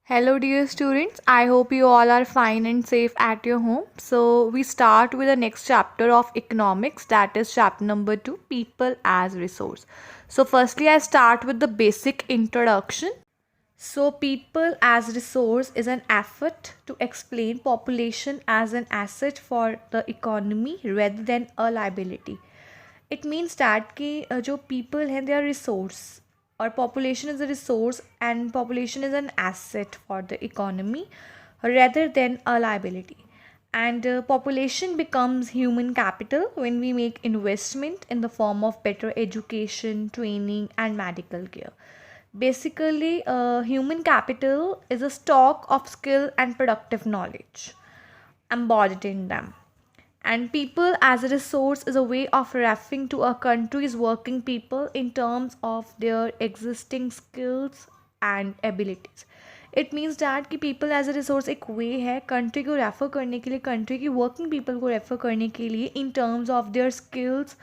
Hello, dear students. I hope you all are fine and safe at your home. So, we start with the next chapter of economics, that is chapter number 2, People as Resource. So, firstly, I start with the basic introduction. So, people as resource is an effort to explain population as an asset for the economy rather than a liability. It means that कि जो people हैं they are resource और population is a resource and population is an asset for the economy rather than a liability. And population becomes human capital when we make investment in the form of better education, training, and medical care. Basically, human capital is a stock of skill and productive knowledge embodied in them. And people as a resource is a way of referring to a country's working people in terms of their existing skills and abilities. It means that कि people as a resource एक वे है country को refer करने के लिए, country की working people को refer करने के लिए in terms of their skills,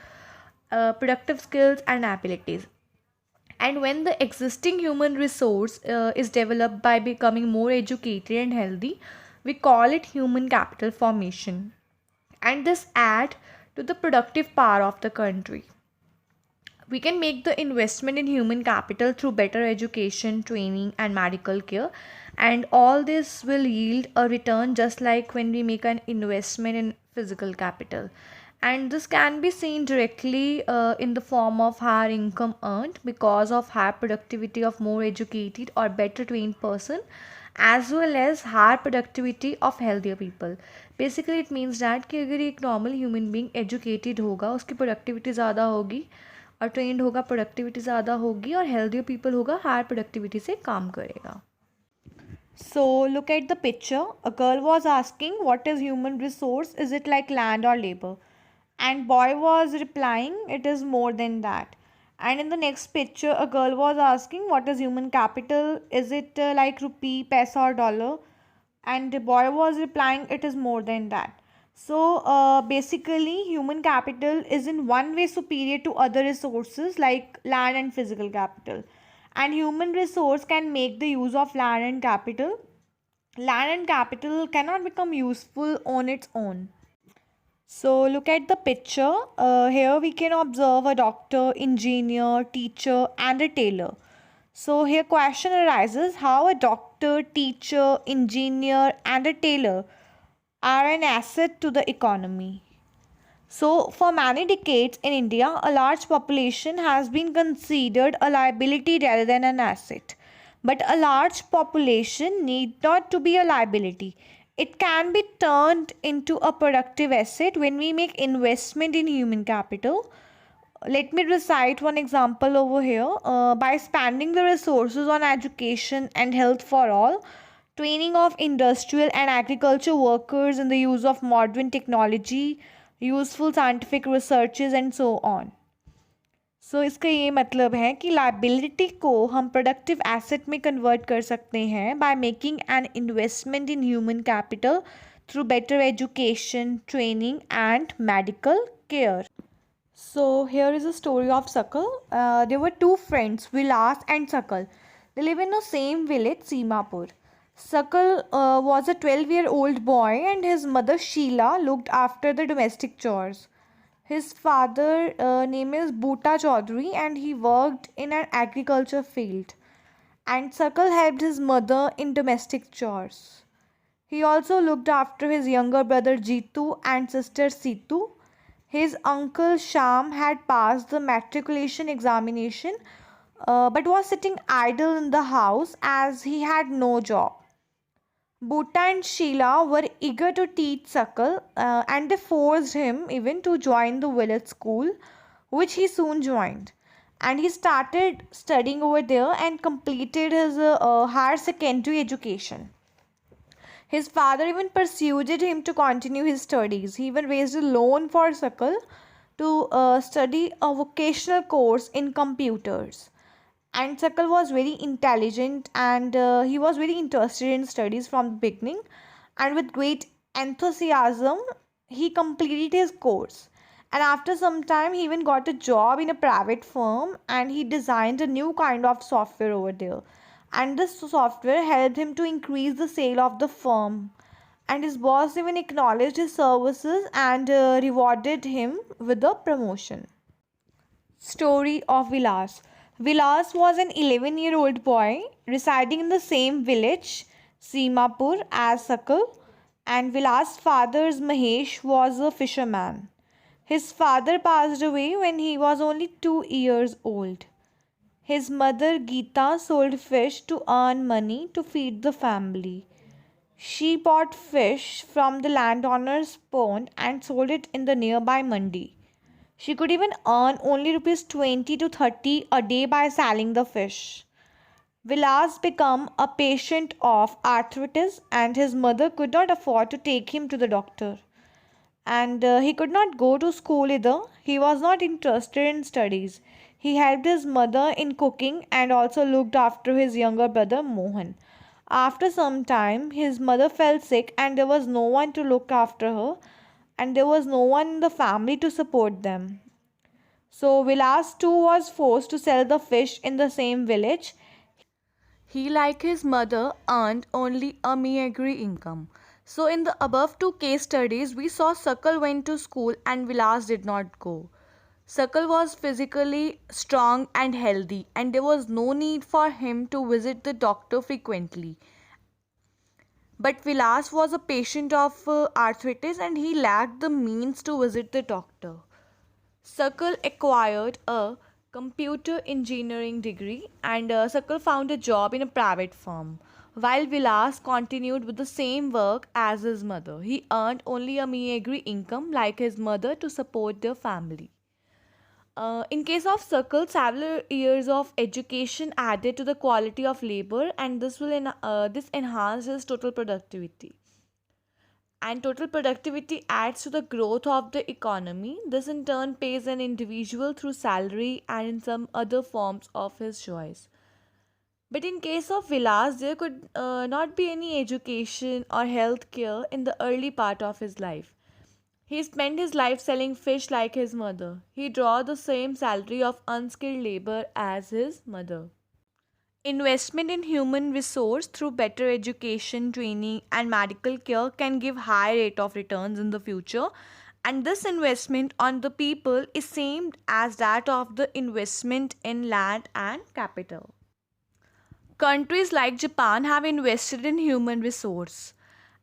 productive skills and abilities. And when the existing human resource is developed by becoming more educated and healthy, we call it human capital formation. And this add to the productive power of the country. We can make the investment in human capital through better education, training, and medical care, and all this will yield a return just like when we make an investment in physical capital. And this can be seen directly in the form of higher income earned because of higher productivity of more educated or better trained person, as well as higher productivity of healthier people. Basically it means that कि अगर एक normal human being educated होगा उसकी productivity ज़्यादा होगी, और trend होगा productivity ज़्यादा होगी, और हेल्दी पीपल होगा हायर प्रोडक्टिविटी से काम करेगा. So look at the picture. A girl was asking what is human resource? Is it like land or labor? And boy was replying it is more than that. And in the next picture a girl was asking what is human capital? Is it like rupee, paisa or dollar? And the boy was replying it is more than that. So basically human capital is in one way superior to other resources like land and physical capital, and human resource can make the use of land and capital. Land and capital cannot become useful on its own. So look at the picture. Here we can observe a doctor, engineer, teacher, and a tailor. So here question arises how a doctor, teacher, engineer, and a tailor are an asset to the economy. So for many decades in India, a large population has been considered a liability rather than an asset. But a large population need not to be a liability. It can be turned into a productive asset when we make investment in human capital. Let me recite one example over here. By spending the resources on education and health for all, training of industrial and agriculture workers in the use of modern technology, useful scientific researches and so on. सो इसका ये मतलब है कि liability को हम productive asset में convert कर सकते हैं by making an investment in human capital through better education, training and medical care. So here is a story of Sakal. There were two friends, Vilas and Sakal. They live in the same village, Seemapur. Sakal was a 12-year-old boy and his mother Sheila looked after the domestic chores. His father name is Bhuta Chaudhary and he worked in an agriculture field. And Sakal helped his mother in domestic chores. He also looked after his younger brother Jitu and sister Situ. His uncle Sham had passed the matriculation examination but was sitting idle in the house as he had no job. Bhutta and Sheila were eager to teach Sakal and they forced him even to join the village school, which he soon joined. And he started studying over there and completed his higher secondary education. His father even persuaded him to continue his studies. He even raised a loan for Sakal to study a vocational course in computers. And Sakal was very intelligent and he was very interested in studies from the beginning. And with great enthusiasm, he completed his course. And after some time, he even got a job in a private firm and he designed a new kind of software over there. and this software helped him to increase the sale of the firm. And his boss even acknowledged his services and rewarded him with a promotion. Story of Vilas. Vilas was an 11-year-old boy residing in the same village, Simapur, as Sakal, and Vilas' father Mahesh was a fisherman. His father passed away when he was only 2 years old. His mother Geeta sold fish to earn money to feed the family. She bought fish from the landowner's pond and sold it in the nearby mandi. She could even earn only rupees 20 to 30 a day by selling the fish. Vilas became a patient of arthritis and his mother could not afford to take him to the doctor. And he could not go to school either. He was not interested in studies. He helped his mother in cooking and also looked after his younger brother Mohan. After some time, his mother fell sick and there was no one to look after her and there was no one in the family to support them. So Vilas too was forced to sell the fish in the same village. He, like his mother, earned only a meager income. So, in the above two case studies, we saw Sakal went to school and Vilas did not go. Sakal was physically strong and healthy, and there was no need for him to visit the doctor frequently. But Vilas was a patient of arthritis and he lacked the means to visit the doctor. Sakal acquired a computer engineering degree and Sakal found a job in a private firm. While Vilas continued with the same work as his mother, he earned only a meager income like his mother to support their family. In case of Sakal, several years of education added to the quality of labor, and this enhanced his total productivity. And total productivity adds to the growth of the economy. This in turn pays an individual through salary and in some other forms of his choice. But in case of Vilas, there could not be any education or health care in the early part of his life. He spent his life selling fish like his mother. He drew the same salary of unskilled labor as his mother. Investment in human resource through better education, training, and medical care can give high rate of returns in the future. And this investment on the people is same as that of the investment in land and capital. Countries like Japan have invested in human resource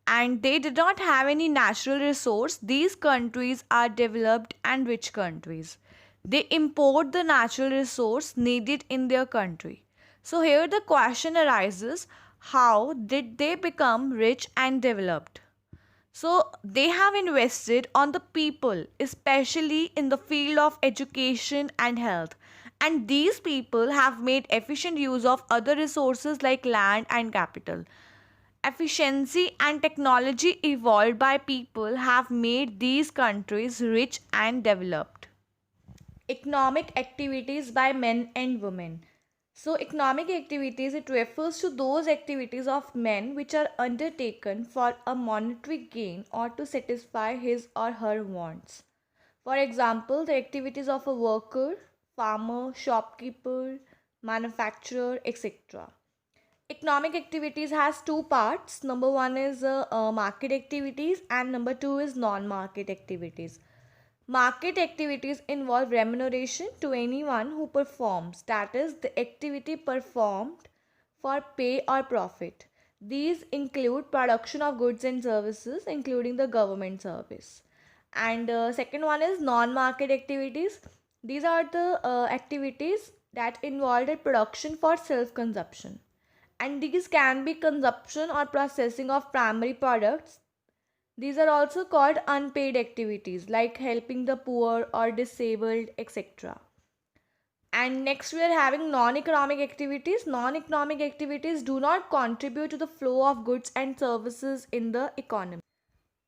and they did not have any natural resource. These countries are developed and rich countries. They import the natural resource needed in their country. So here the question arises, how did they become rich and developed? So they have invested on the people, especially in the field of education and health. And these people have made efficient use of other resources like land and capital. Efficiency and technology evolved by people have made these countries rich and developed. Economic activities by men and women. So, economic activities, it refers to those activities of men which are undertaken for a monetary gain or to satisfy his or her wants. For example, the activities of a worker, farmer, shopkeeper, manufacturer, etc. Economic activities has two parts. Number one is market activities and number two is non-market activities. Market activities involve remuneration to anyone who performs, that is, the activity performed for pay or profit. These include production of goods and services, including the government service. And second one is non-market activities. These are the activities that involve a production for self-consumption. And these can be consumption or processing of primary products. These are also called unpaid activities like helping the poor or disabled, etc. And next we are having non-economic activities. Non-economic activities do not contribute to the flow of goods and services in the economy.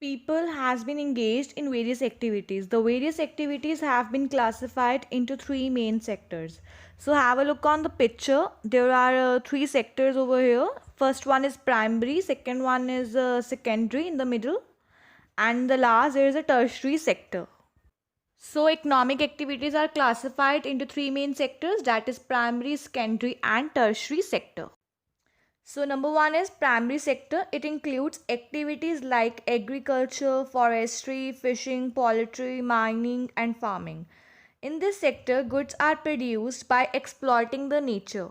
People has been engaged in various activities. The various activities have been classified into three main sectors. So have a look on the picture. There are three sectors over here. First one is primary, second one is secondary in the middle, and the last there is a tertiary sector. So economic activities are classified into three main sectors, that is primary, secondary and tertiary sector. So number one is primary sector. It includes activities like agriculture, forestry, fishing, poultry, mining and farming. In this sector, goods are produced by exploiting the nature.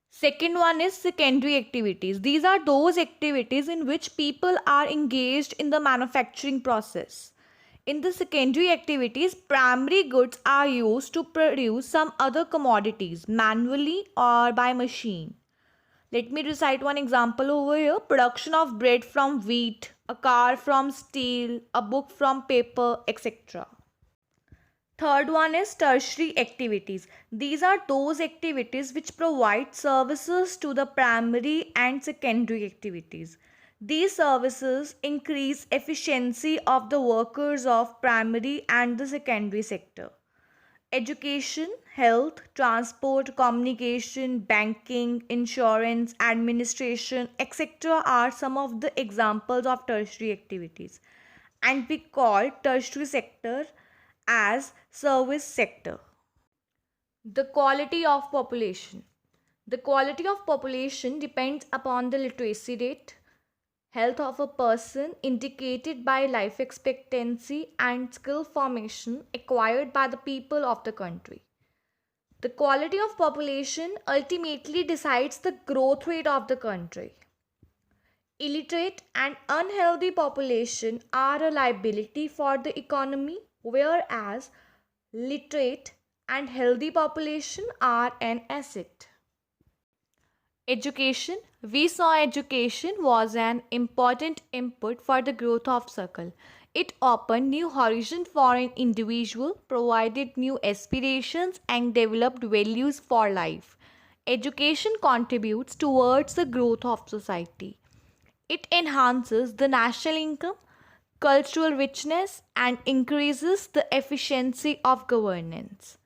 Second one is secondary activities. These are those activities in which people are engaged in the manufacturing process. In the secondary activities, primary goods are used to produce some other commodities manually or by machine. Let me recite one example over here. Production of bread from wheat, a car from steel, a book from paper, etc. Third one is tertiary activities. These are those activities which provide services to the primary and secondary activities. These services increase efficiency of the workers of primary and the secondary sector. Education, health, transport, communication, banking, insurance, administration, etc. are some of the examples of tertiary activities. And we call tertiary sector as service sector. The quality of population. The quality of population depends upon the literacy rate, health of a person indicated by life expectancy and skill formation acquired by the people of the country. The quality of population ultimately decides the growth rate of the country. Illiterate and unhealthy population are a liability for the economy, whereas literate and healthy population are an asset. Education. We saw education was an important input for the growth of circle. It opened new horizons for an individual, provided new aspirations and developed values for life. Education contributes towards the growth of society. It enhances the national income, cultural richness and increases the efficiency of governance.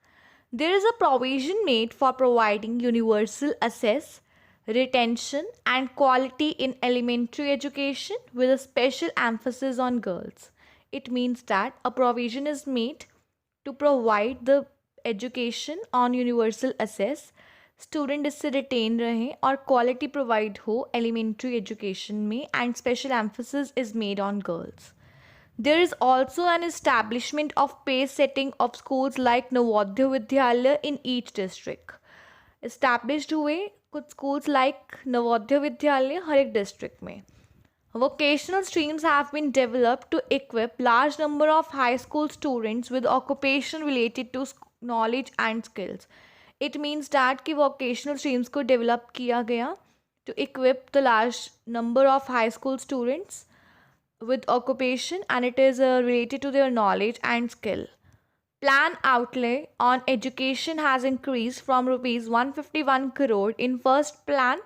There is a provision made for providing universal access, retention and quality in elementary education with a special emphasis on girls. It means that a provision is made to provide the education on universal access, student इससे retain रहें और quality provide हो elementary education में and special emphasis is made on girls. There is also an establishment of pace setting of schools like Navodaya Vidyalaya in each district. Established हुए कुछ schools like Navodaya Vidyalaya हर एक district में. Vocational streams have been developed to equip large number of high school students with occupation related to knowledge and skills. It means that कि vocational streams को develop किया गया to equip the large number of high school students with occupation and it is related to their knowledge and skill. Plan outlay on education has increased from rupees 151 crore in first plan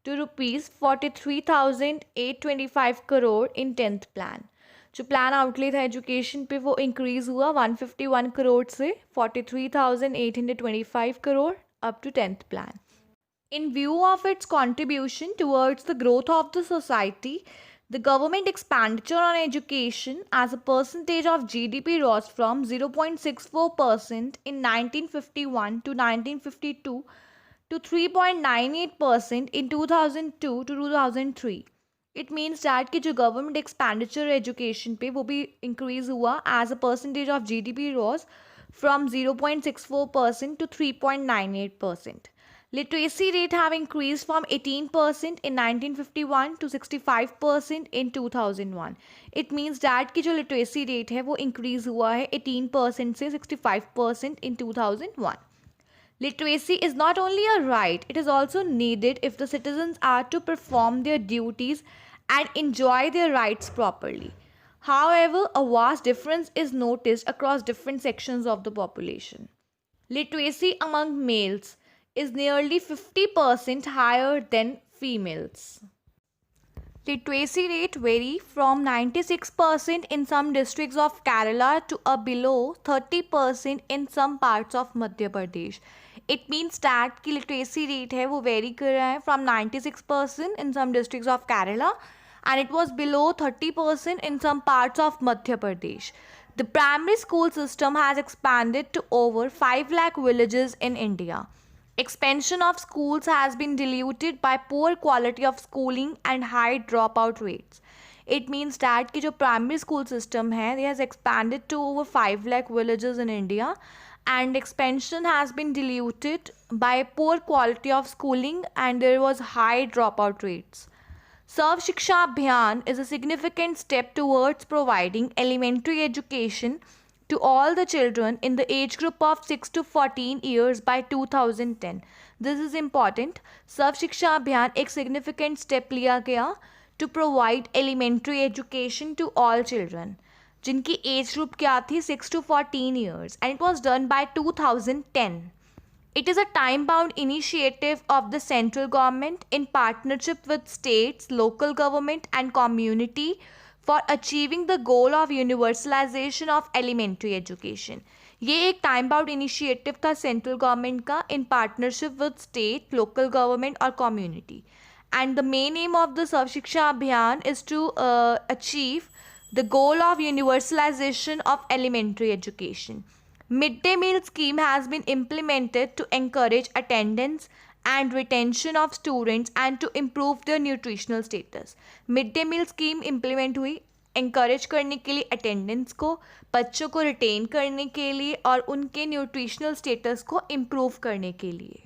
to rupees 43,825 crore in 10th plan. जो plan outlay था education पे वो increase हुआ 151 करोड़ से 43,825 crore up to 10th plan. In view of its contribution towards the growth of the society, the government expenditure on education as a percentage of GDP rose from 0.64% in 1951 to 1952 to 3.98% in 2002 to 2003. It means that कि जो government expenditure education पे वो भी increase हुआ as a percentage of GDP rose from 0.64% to 3.98%. Literacy rate have increased from 18% in 1951 to 65% in 2001. It means that कि जो literacy rate है वो increase हुआ है 18% से 65% in 2001. Literacy is not only a right, it is also needed if the citizens are to perform their duties and enjoy their rights properly. However, a vast difference is noticed across different sections of the population. Literacy among males is nearly 50% higher than females. Literacy rate vary from 96% in some districts of Kerala to a below 30% in some parts of Madhya Pradesh. It means that कि literacy rate है वो vary कर रहा है from 96% in some districts of Kerala and it was below 30% in some parts of Madhya Pradesh. The primary school system has expanded to over 5 lakh villages in India. Expansion of schools has been diluted by poor quality of schooling and high dropout rates. It means that कि जो primary school system है, it has expanded to over 5 lakh villages in India, and expansion has been diluted by poor quality of schooling and there was high dropout rates. Sarv Shiksha Abhiyan is a significant step towards providing elementary education to all the children in the age group of 6 to 14 years by 2010. This is important. Sarv Shiksha Abhiyan एक significant step लिया गया to provide elementary education to all children, जिनकी age group क्या थी 6 to 14 years, and it was done by 2010. It is a time-bound initiative of the central government in partnership with states, local government and community for achieving the goal of universalization of elementary education. ये एक time bound initiative था central government का in partnership with state, local government और community. And the main aim of the Sarv Shiksha Abhiyan is to achieve the goal of universalization of elementary education. Midday meal scheme has been implemented to encourage attendance and retention of students and to improve their nutritional status. Midday meal scheme implement हुई encourage करने के लिए attendance को, बच्चों को retain करने के लिए और उनके nutritional status को improve करने के लिए.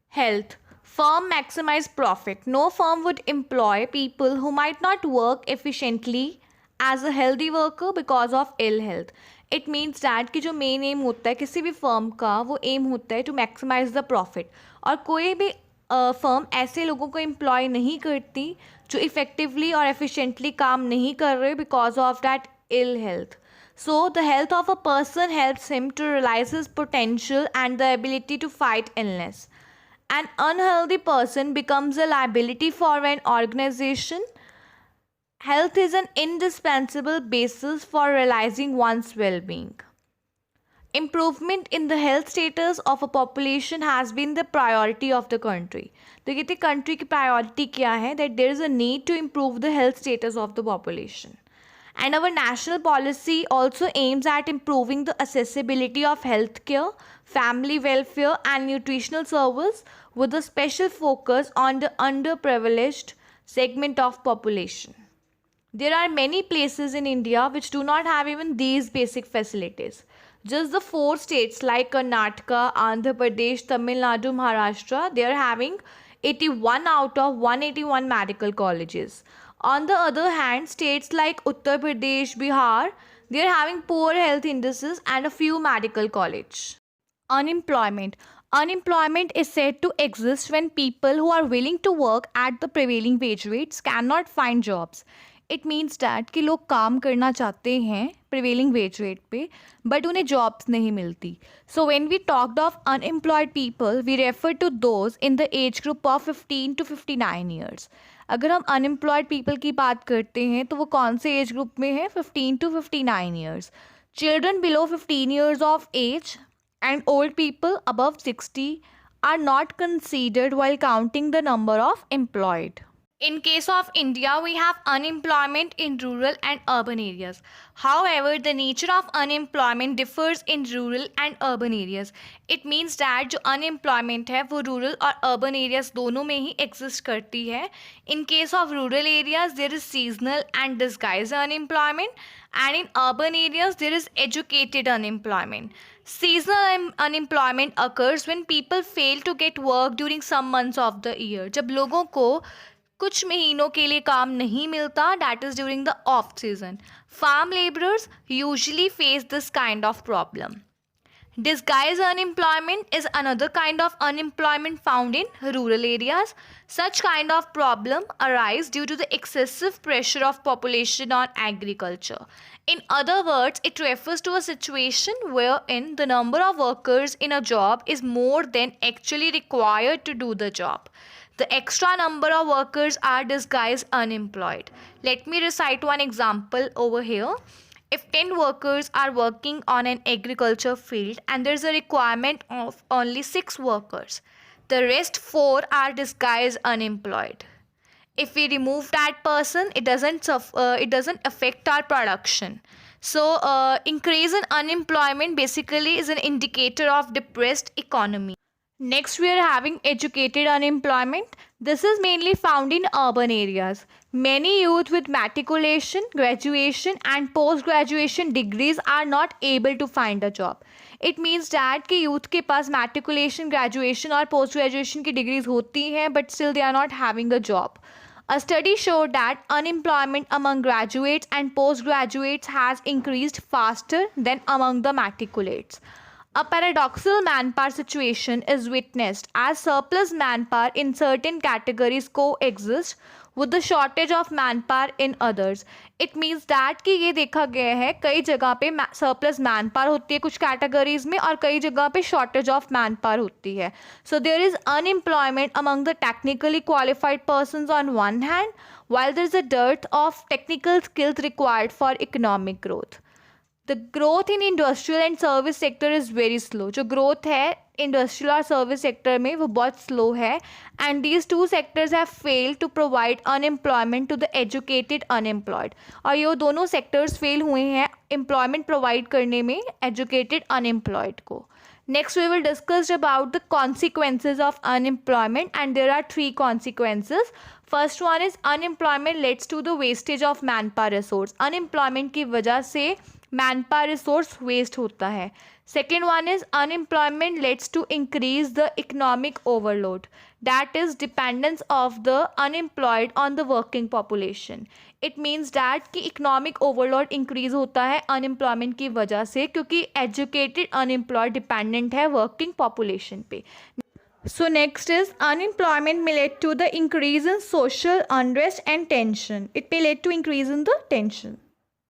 Health. Firm maximize profit. No firm would employ people who might not work efficiently as a healthy worker because of ill health. It means that कि जो मेन एम होता है किसी भी फर्म का, वो एम होता है टू मैक्सिमाइज द प्रॉफिट, और कोई भी फर्म ऐसे लोगों को एम्प्लॉय नहीं करती जो इफेक्टिवली और एफिशिएंटली काम नहीं कर रहे because of that ill health. So, the health of a person helps him to realize his potential and the ability to fight illness. An unhealthy person becomes a liability for an organization. Health is an indispensable basis for realizing one's well-being. Improvement in the health status of a population has been the priority of the country. तो कहते country की priority क्या है? That there is a need to improve the health status of the population. And our national policy also aims at improving the accessibility of healthcare, family welfare and nutritional service with a special focus on the underprivileged segment of population. There are many places in India which do not have even these basic facilities. Just the 4 states like Karnataka, Andhra Pradesh, Tamil Nadu, Maharashtra, they are having 81 out of 181 medical colleges. On the other hand, states like Uttar Pradesh, Bihar, they are having poor health indices and a few medical colleges. Unemployment. Unemployment is said to exist when people who are willing to work at the prevailing wage rates cannot find jobs. It means that कि लोग काम करना चाहते हैं prevailing wage rate पे, but उन्हें jobs नहीं मिलती. So when we talked of unemployed people, we refer to those in the age group of 15 to 59 years. अगर हम unemployed people की बात करते हैं तो वो कौन से age group में है? 15 to 59 years. Children below 15 years of age and old people above 60 are not considered while counting the number of employed. In case of India, we have unemployment in rural and urban areas. However, the nature of unemployment differs in rural and urban areas. It means that जो unemployment है वो rural और urban areas दोनों में ही exist करती है. In case of rural areas, there is seasonal and disguised unemployment, and in urban areas, there is educated unemployment. Seasonal unemployment occurs when people fail to get work during some months of the year. जब लोगों को कुछ महीनों के लिए काम नहीं मिलता, that is during the off season. Farm laborers usually face this kind of problem. Disguised unemployment is another kind of unemployment found in rural areas. Such kind of problem arise due to the excessive pressure of population on agriculture. In other words, it refers to a situation wherein the number of workers in a job is more than actually required to do the job. The extra number of workers are disguised unemployed. Let me recite one example over here. If 10 workers are working on an agriculture field and there is a requirement of only 6 workers, the rest 4 are disguised unemployed. If we remove that person, it doesn't affect our production. So, increase in unemployment basically is an indicator of depressed economy. Next, we are having educated unemployment. This is mainly found in urban areas. Many youth with matriculation, graduation, and post graduation degrees are not able to find a job. It means that कि youth के पास matriculation, graduation और post graduation की degrees होती हैं, but still they are not having a job. A study showed that unemployment among graduates and postgraduates has increased faster than among the matriculates. A paradoxical manpower situation is witnessed as surplus manpower in certain categories coexist with the shortage of manpower in others. It means that कि ये देखा गया है कई जगह पे surplus manpower होती है कुछ categories में और कई जगह पे shortage of manpower होती है. So there is unemployment among the technically qualified persons on one hand, while there is a dearth of technical skills required for economic growth. The growth in industrial and service sector is very slow. जो growth है industrial और service sector में वो बहुत slow है. And these two sectors have fail to provide unemployment to the educated unemployed. और ये दोनों सेक्टर्स फेल हुए हैं एम्प्लॉयमेंट प्रोवाइड करने में एजुकेटेड अनएम्प्लॉयड को. Next, we will discuss about the consequences of unemployment, and there are three consequences. First one is unemployment leads to the wastage of manpower resource. Unemployment की वजह से manpower resource waste होता है. Second one is unemployment leads to increase the economic overload. That is dependence of the unemployed on the working population. It means that कि economic overload increase होता है unemployment की वजह से क्योंकि educated unemployed dependent है working population पे. So next is unemployment may lead to the increase in social unrest and tension. It may lead to increase in the tension.